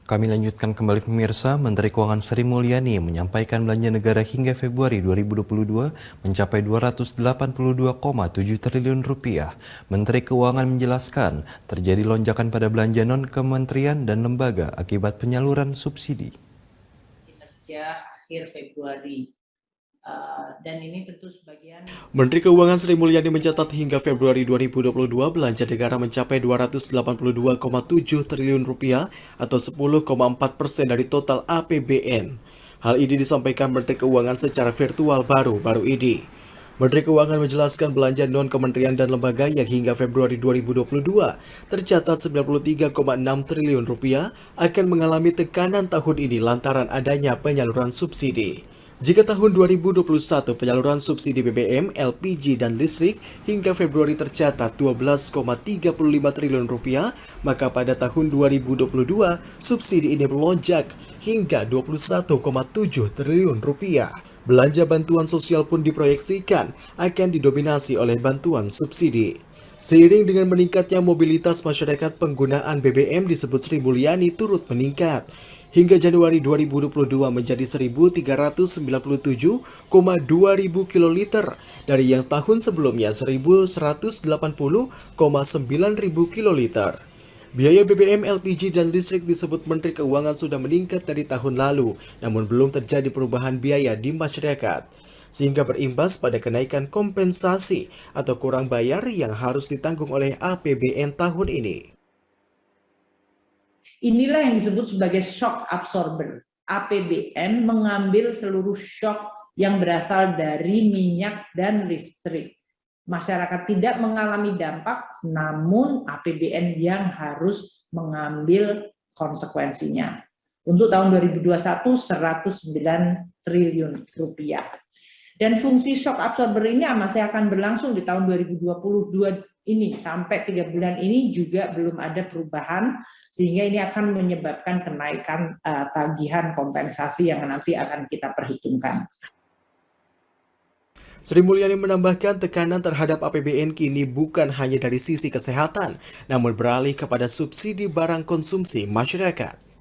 Kami lanjutkan kembali pemirsa, Menteri Keuangan Sri Mulyani menyampaikan belanja negara hingga Februari 2022 mencapai 282,7 triliun rupiah. Menteri Keuangan menjelaskan terjadi lonjakan pada belanja non-kementerian dan lembaga akibat penyaluran subsidi. Kinerja akhir Februari. Dan ini tentu sebagian. Menteri Keuangan Sri Mulyani mencatat hingga Februari 2022 belanja negara mencapai 282,7 triliun rupiah atau 10,4% dari total APBN. Hal ini disampaikan Menteri Keuangan secara virtual baru ini. Menteri Keuangan menjelaskan belanja non-kementerian dan lembaga yang hingga Februari 2022 tercatat 93,6 triliun rupiah akan mengalami tekanan tahun ini lantaran adanya penyaluran subsidi. Jika tahun 2021 penyaluran subsidi BBM, LPG, dan listrik hingga Februari tercatat 12,35 triliun rupiah, maka pada tahun 2022 subsidi ini melonjak hingga 21,7 triliun rupiah. Belanja bantuan sosial pun diproyeksikan akan didominasi oleh bantuan subsidi. Seiring dengan meningkatnya mobilitas masyarakat, penggunaan BBM disebut Sri Mulyani turut meningkat. Hingga Januari 2022 menjadi 1.397,2 ribu kiloliter dari yang tahun sebelumnya 1.180,9 ribu kiloliter. Biaya BBM, LPG, dan listrik disebut Menteri Keuangan sudah meningkat dari tahun lalu, namun belum terjadi perubahan biaya di masyarakat, sehingga berimbas pada kenaikan kompensasi atau kurang bayar yang harus ditanggung oleh APBN tahun ini. Inilah yang disebut sebagai shock absorber. APBN mengambil seluruh shock yang berasal dari minyak dan listrik. Masyarakat tidak mengalami dampak, namun APBN yang harus mengambil konsekuensinya. Untuk tahun 2021, 109 triliun rupiah. Dan fungsi shock absorber ini masih akan berlangsung di tahun 2022 ini. Sampai 3 bulan ini juga belum ada perubahan, sehingga ini akan menyebabkan kenaikan tagihan kompensasi yang nanti akan kita perhitungkan. Sri Mulyani menambahkan tekanan terhadap APBN kini bukan hanya dari sisi kesehatan, namun beralih kepada subsidi barang konsumsi masyarakat.